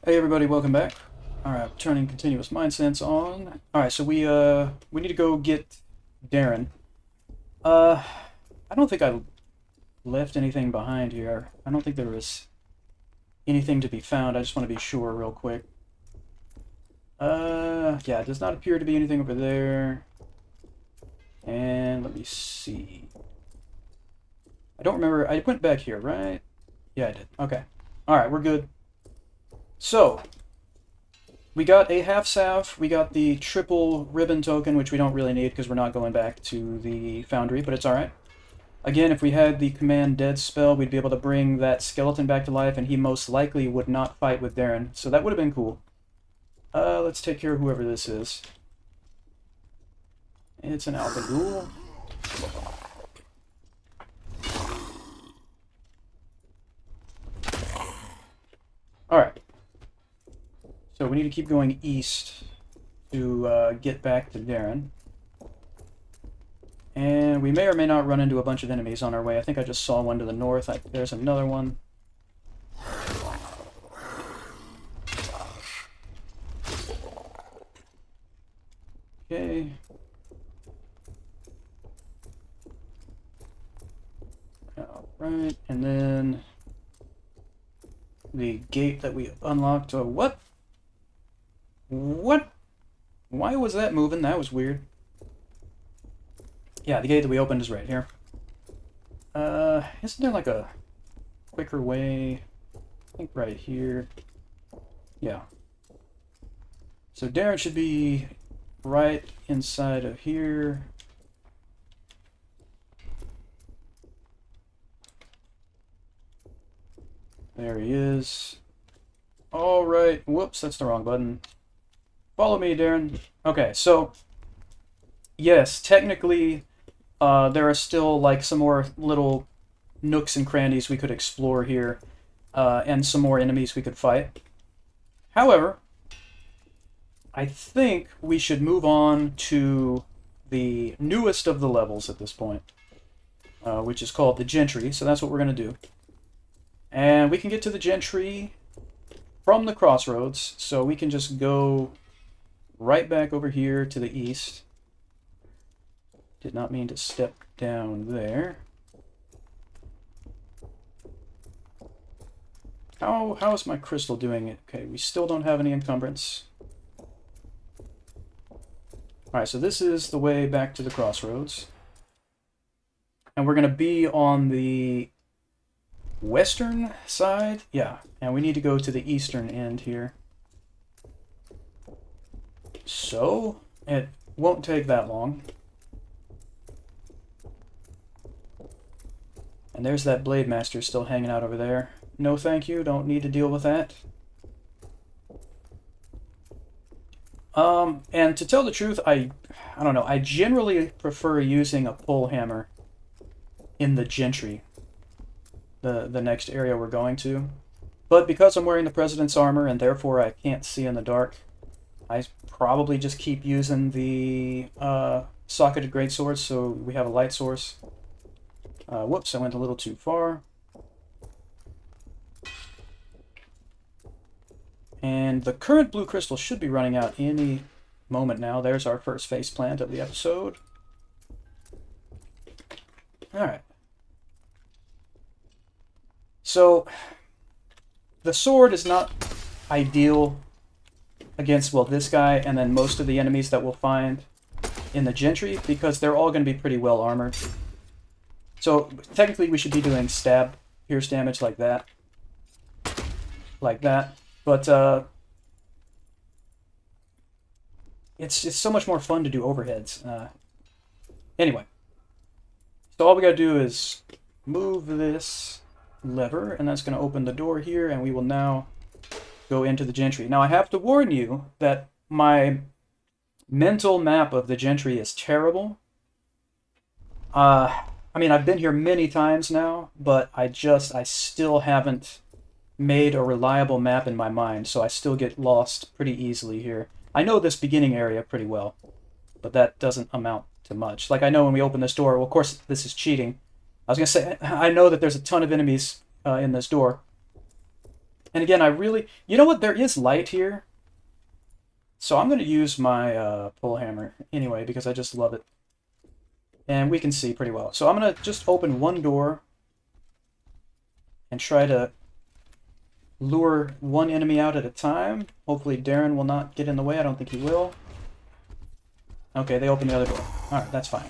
Hey everybody, welcome back. Alright, turning continuous mind sense on. Alright, so we need to go get Darren. Uh I don't think I left anything behind here. I don't think there was anything to be found. I just want to be sure real quick. Yeah, it does not appear to be anything over there. And let me see. I don't remember. I went back here, right? Yeah, I did. Okay. Alright, we're good. So, we got a half salve, we got the triple ribbon token, which we don't really need because we're not going back to the foundry, but it's alright. Again, if we had the command dead spell, we'd be able to bring that skeleton back to life, and he most likely would not fight with Darren, so that would have been cool. Let's take care of whoever this is. It's an alpha ghoul. Alright. So we need to keep going east to get back to Darren. And we may or may not run into a bunch of enemies on our way. I think I just saw one to the north. There's another one. Okay. Alright, and then the gate that we unlocked. What? What? Why was that moving? That was weird. Yeah, the gate that we opened is right here. Isn't there like a quicker way? I think right here. Yeah. So Darren should be right inside of here. There he is. Alright. Whoops, that's the wrong button. Follow me, Darren. Okay, so yes, technically there are still like some more little nooks and crannies we could explore here, and some more enemies we could fight. However, I think we should move on to the newest of the levels at this point, which is called the Gentry, so that's what we're going to do. And we can get to the Gentry from the crossroads, so we can just go right back over here to the east. Did not mean to step down there. How is my crystal doing it? Okay, we still don't have any encumbrance. Alright, so this is the way back to the crossroads. And we're going to be on the western side? Yeah, and we need to go to the eastern end here. So, it won't take that long. And there's that Blade Master still hanging out over there. No thank you, don't need to deal with that. And to tell the truth, I don't know, I generally prefer using a pole hammer in the Gentry, the next area we're going to. But because I'm wearing the President's armor and therefore I can't see in the dark, I probably just keep using the socketed greatswords so we have a light source. Whoops, I went a little too far. And the current blue crystal should be running out any moment now. There's our first faceplant of the episode. Alright. So, the sword is not ideal against, well, this guy and then most of the enemies that we'll find in the Gentry, because they're all going to be pretty well armored. So, technically we should be doing stab, pierce damage like that. Like that. But, it's so much more fun to do overheads. Anyway. So all we gotta do is move this lever, and that's going to open the door here, and we will now go into the Gentry. Now, I have to warn you that my mental map of the Gentry is terrible. I mean, I've been here many times now, but I still haven't made a reliable map in my mind, so I still get lost pretty easily here. I know this beginning area pretty well, but that doesn't amount to much. Like, I know when we open this door, well, of course, this is cheating. I was going to say, I know that there's a ton of enemies in this door, And again, I really... You know what? There is light here. So I'm going to use my pull hammer anyway, because I just love it. And we can see pretty well. So I'm going to just open one door and try to lure one enemy out at a time. Hopefully Darren will not get in the way. I don't think he will. Okay, they opened the other door. Alright, that's fine.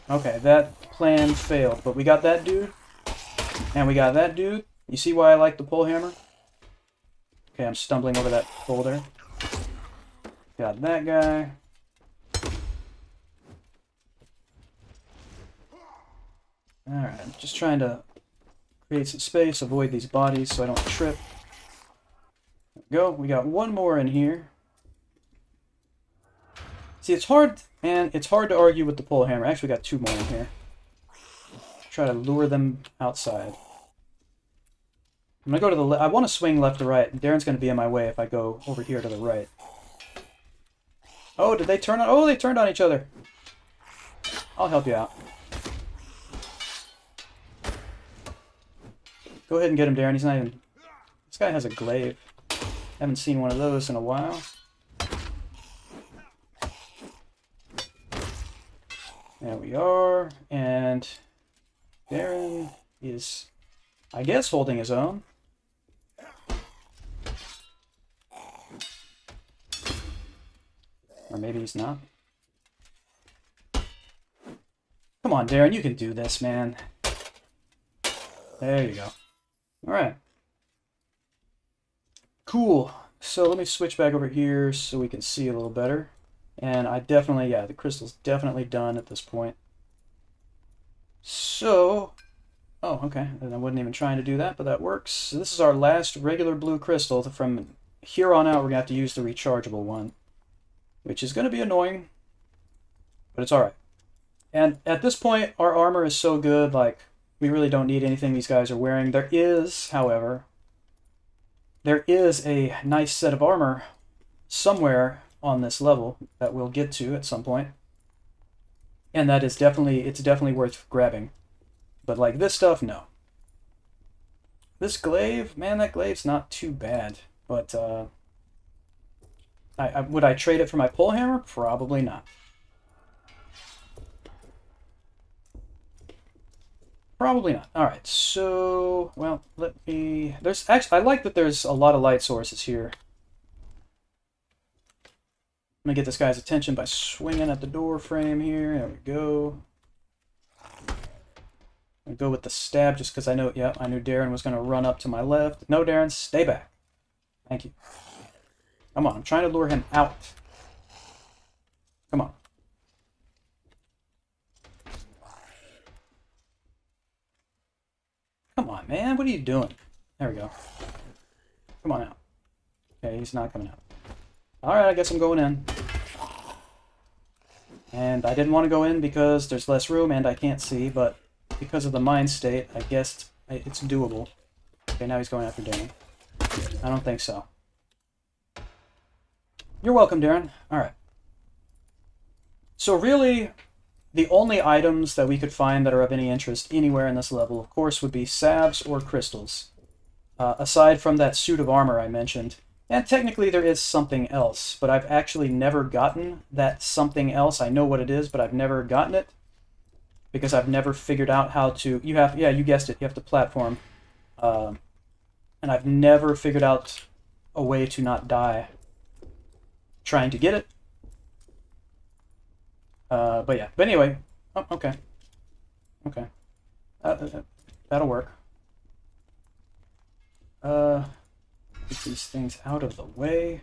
Okay, that plan failed, but we got that dude. And we got that dude. You see why I like the pole hammer? Okay, I'm stumbling over that boulder. Got that guy. Alright, I'm just trying to create some space, avoid these bodies so I don't trip. There we go. We got one more in here. See, it's hard, man. It's hard to argue with the pole hammer. Actually, got two more in here. Try to lure them outside. I'm gonna go to the left. I want to swing left to right. And Darren's gonna be in my way if I go over here to the right. Oh, did they turn on? Oh, they turned on each other. I'll help you out. Go ahead and get him, Darren. He's not even... This guy has a glaive. Haven't seen one of those in a while. There we are. And Darren is, I guess, holding his own. Or maybe he's not. Come on, Darren. You can do this, man. There you go. Alright. Cool. So let me switch back over here so we can see a little better. And I definitely, yeah, the crystal's definitely done at this point. So, oh, okay. And I wasn't even trying to do that, but that works. So this is our last regular blue crystal. From here on out, we're going to have to use the rechargeable one, which is going to be annoying, but it's alright. And at this point, our armor is so good, like, we really don't need anything these guys are wearing. There is, however, there is a nice set of armor somewhere on this level that we'll get to at some point. And that is definitely, it's definitely worth grabbing. But like this stuff, no. This glaive, man, that glaive's not too bad. But would I trade it for my pole hammer? Probably not. Probably not. Alright, so, well, let me... There's actually, I like that there's a lot of light sources here. I'm gonna get this guy's attention by swinging at the door frame here. There we go. I'm gonna go with the stab just because I know, yeah, I knew Darren was gonna run up to my left. No, Darren, stay back. Thank you. Come on, I'm trying to lure him out. Come on. Come on, man. What are you doing? There we go. Come on out. Okay, he's not coming out. Alright, I guess I'm going in. And I didn't want to go in because there's less room and I can't see, but because of the mind state, I guessed it's doable. Okay, now he's going after Darren. I don't think so. You're welcome, Darren. Alright. So really, the only items that we could find that are of any interest anywhere in this level, of course, would be salves or crystals. Aside from that suit of armor I mentioned. And technically there is something else, but I've actually never gotten that something else. I know what it is, but I've never gotten it. Because I've never figured out how to... You have, yeah, you guessed it, you have to platform. And I've never figured out a way to not die trying to get it. But yeah, but anyway, oh, okay. Okay. That'll work. Get these things out of the way.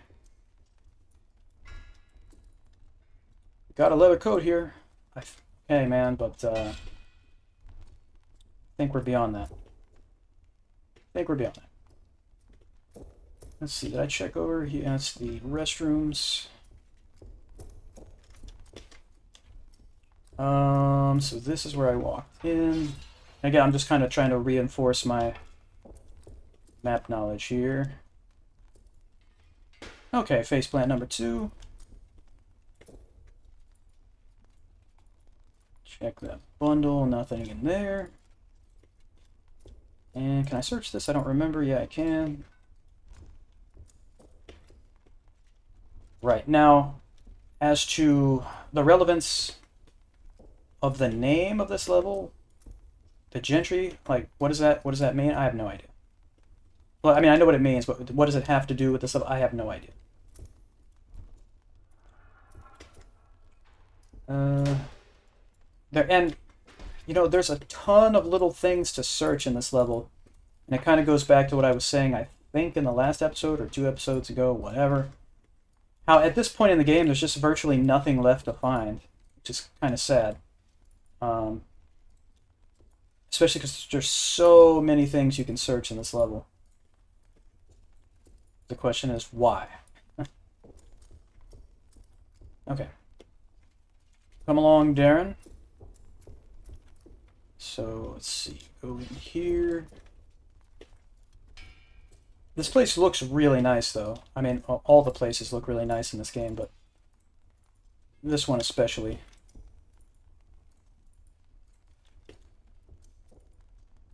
Got a leather coat here. Hey, man, but I think we're beyond that. Let's see, did I check over? Yes, the restrooms. So this is where I walked in. Again, I'm just kind of trying to reinforce my map knowledge here. Okay, faceplant number 2. Check that bundle, nothing in there. And can I search this? I don't remember. Yeah, I can. Right, now, as to the relevance of the name of this level, the Gentry, like, what does that mean? I have no idea. Well, I mean, I know what it means, but what does it have to do with this level? I have no idea. And, you know, there's a ton of little things to search in this level, and it kind of goes back to what I was saying, I think, in the last episode, or 2 episodes ago, whatever. How, at this point in the game, there's just virtually nothing left to find, which is kind of sad. Especially because there's so many things you can search in this level. The question is, why? Okay. Come along, Darren. So, let's see. Go in here. This place looks really nice, though. I mean, all the places look really nice in this game, but this one especially.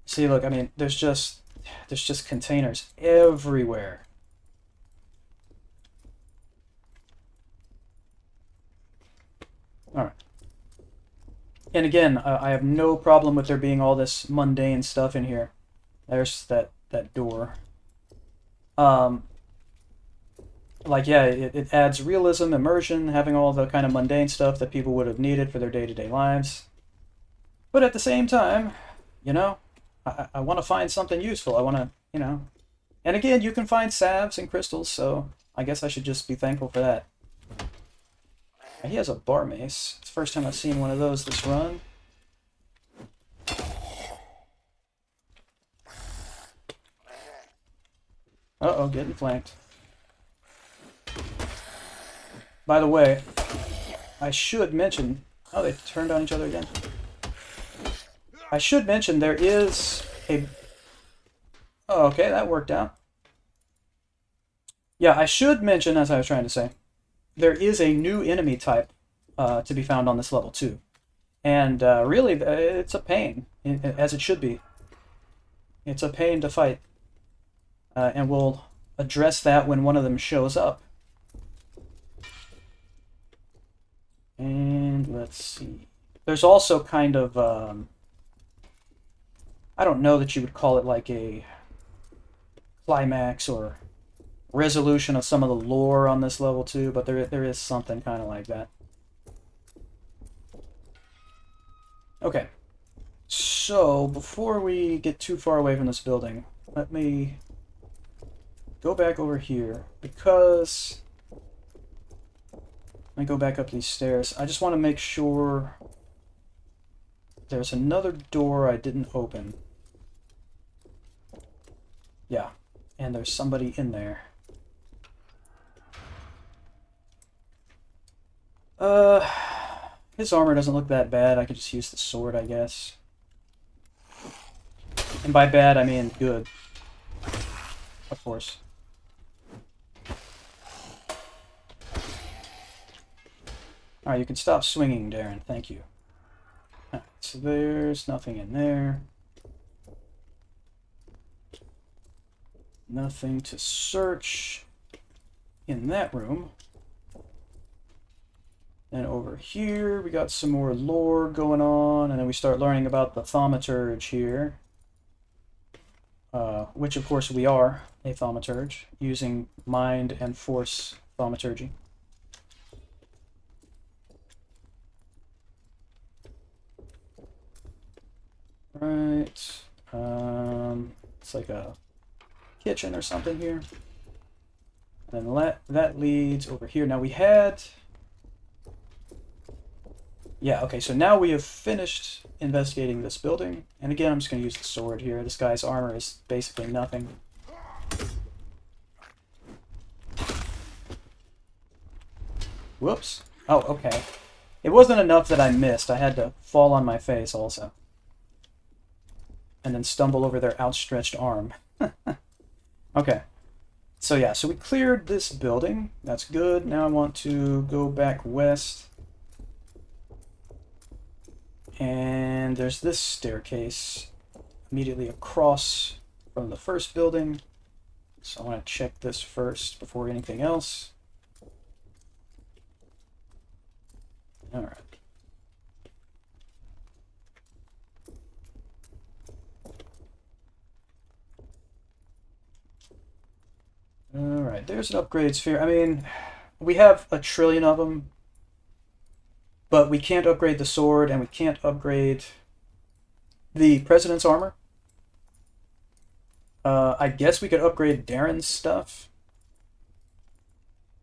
See, look, I mean, there's just containers everywhere. Alright. And again, I have no problem with there being all this mundane stuff in here. There's that door. Like, yeah, it adds realism, immersion, having all the kind of mundane stuff that people would have needed for their day-to-day lives. But at the same time, you know, I want to find something useful. I want to, you know... And again, you can find salves and crystals, so I guess I should just be thankful for that. He has a bar mace. It's the first time I've seen one of those this run. Uh-oh, getting flanked. By the way, I should mention... Oh, they turned on each other again. I should mention there is a... Oh, okay, that worked out. Yeah, I should mention, as I was trying to say, there is a new enemy type to be found on this level, too. And really, it's a pain, as it should be. It's a pain to fight. And we'll address that when one of them shows up. And let's see. There's also kind of... I don't know that you would call it like a climax or resolution of some of the lore on this level too, but there is something kind of like that. Okay, so before we get too far away from this building, let me go back over here, because let me go back up these stairs. I just want to make sure there's another door I didn't open. Yeah, and there's somebody in there. His armor doesn't look that bad. I could just use the sword, I guess. And by bad, I mean good. Of course. Alright, you can stop swinging, Darren. Thank you. Alright, so there's nothing in there. Nothing to search in that room. And over here, we got some more lore going on, and then we start learning about the thaumaturge here. Which, of course, we are a thaumaturge, using mind and force thaumaturgy. Right. It's like a kitchen or something here. And then that leads over here. Now we had... Yeah, okay, so now we have finished investigating this building. And again, I'm just going to use the sword here. This guy's armor is basically nothing. Whoops. Oh, okay. It wasn't enough that I missed. I had to fall on my face also. And then stumble over their outstretched arm. Okay. So yeah, so we cleared this building. That's good. Now I want to go back west. And there's this staircase. immediately across from the first building. So I want to check this first before anything else. All right. All right, there's an upgrade sphere. I mean, we have a trillion of them, but we can't upgrade the sword, and we can't upgrade the President's armor. I guess we could upgrade Darren's stuff.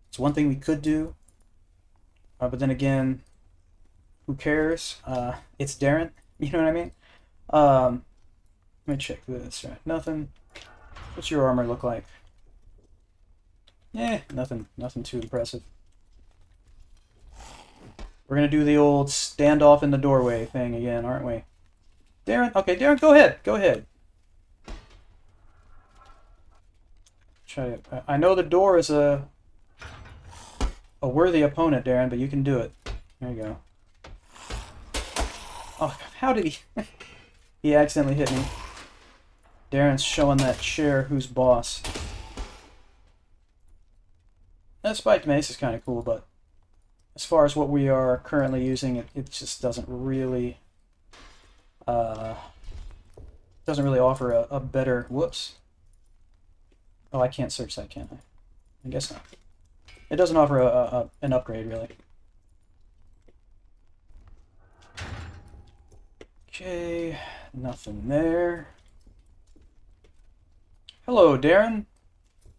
It's one thing we could do. But then again, who cares? It's Darren. You know what I mean? Let me check this. Right, nothing. What's your armor look like? Yeah, nothing too impressive. We're gonna do the old standoff in the doorway thing again, aren't we? Darren? Okay, Darren, go ahead. Go ahead. I know the door is a worthy opponent, Darren, but you can do it. There you go. Oh, how did he... He accidentally hit me. Darren's showing that chair who's boss. That spiked mace is kind of cool, but as far as what we are currently using, it just doesn't really offer a better... Whoops. Oh, I can't search that, can I? I guess not. It doesn't offer an upgrade, really. Okay, nothing there. Hello, Darren.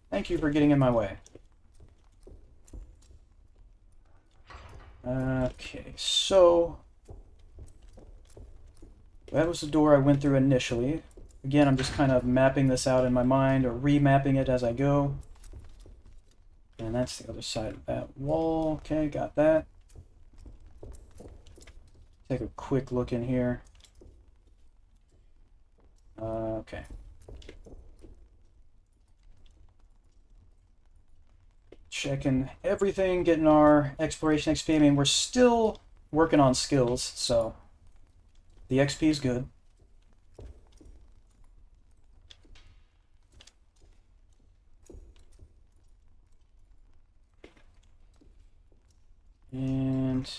Thank you for getting in my way. Okay, so that was the door I went through initially. Again, I'm just kind of mapping this out in my mind, or remapping it as I go. And that's the other side of that wall. Okay, got that. Take a quick look in here. Okay. Checking everything, getting our exploration XP. I mean, we're still working on skills, so the XP is good. And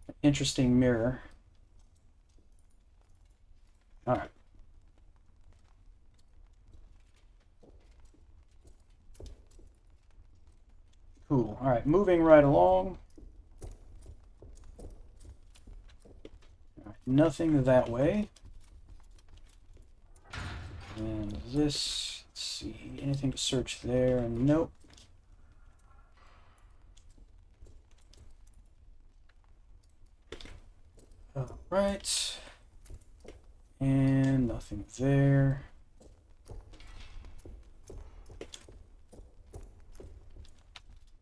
an interesting mirror. All right. Cool. All right, moving right along. All right, nothing that way. And this, let's see, anything to search there? Nope. All right. And nothing there.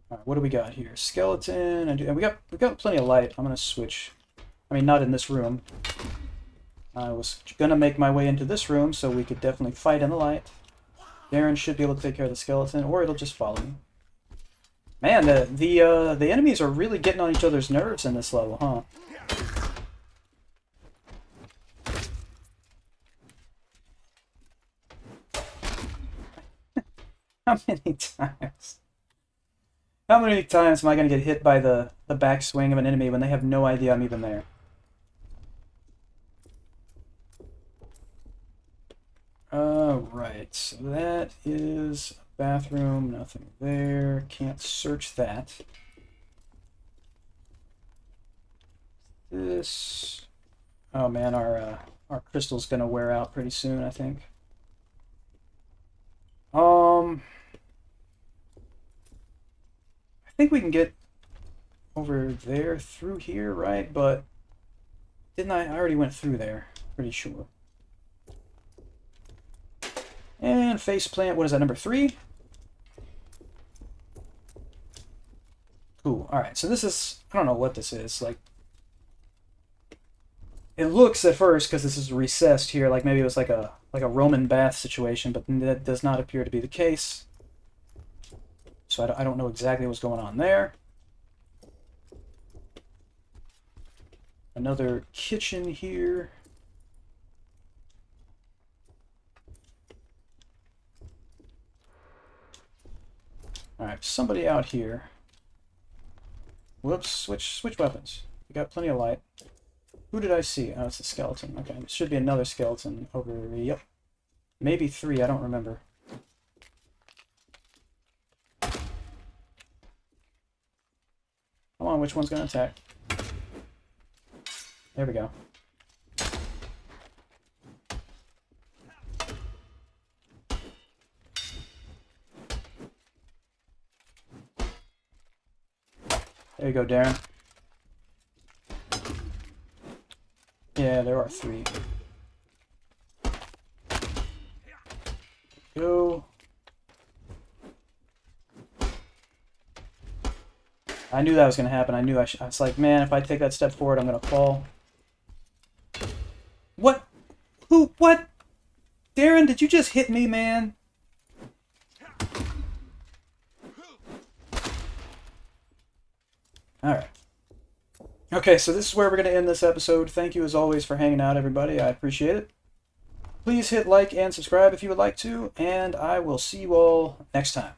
All right, what do we got here? Skeleton, and we got plenty of light. I'm gonna switch. I mean, not in this room. I was gonna make my way into this room so we could definitely fight in the light. Darren should be able to take care of the skeleton, or it'll just follow me. Man, the enemies are really getting on each other's nerves in this level, huh? How many times? How many times am I going to get hit by the backswing of an enemy when they have no idea I'm even there? Right, so that is a bathroom, nothing there. Can't search that. This... Oh man, our crystal's going to wear out pretty soon, I think. I think we can get over there through here, right? But didn't I already went through there, pretty sure. And faceplant, what is that, number 3? Cool. Alright, so this is, I don't know what this is, like, it looks at first, because this is recessed here, like maybe it was like a Roman bath situation, but that does not appear to be the case. So I don't know exactly what's going on there. Another kitchen here. Alright, somebody out here. Whoops, switch weapons. We got plenty of light. Who did I see? Oh, it's a skeleton. Okay, there should be another skeleton over... Yep. Maybe 3, I don't remember. Come on, which one's gonna attack? There we go. There you go, Darren. Yeah, there are 3. Go. I knew that was going to happen. I knew I was like, man, if I take that step forward, I'm going to fall. What? Who? What? Darren, did you just hit me, man? Alright. Okay, so this is where we're going to end this episode. Thank you, as always, for hanging out, everybody. I appreciate it. Please hit like and subscribe if you would like to, and I will see you all next time.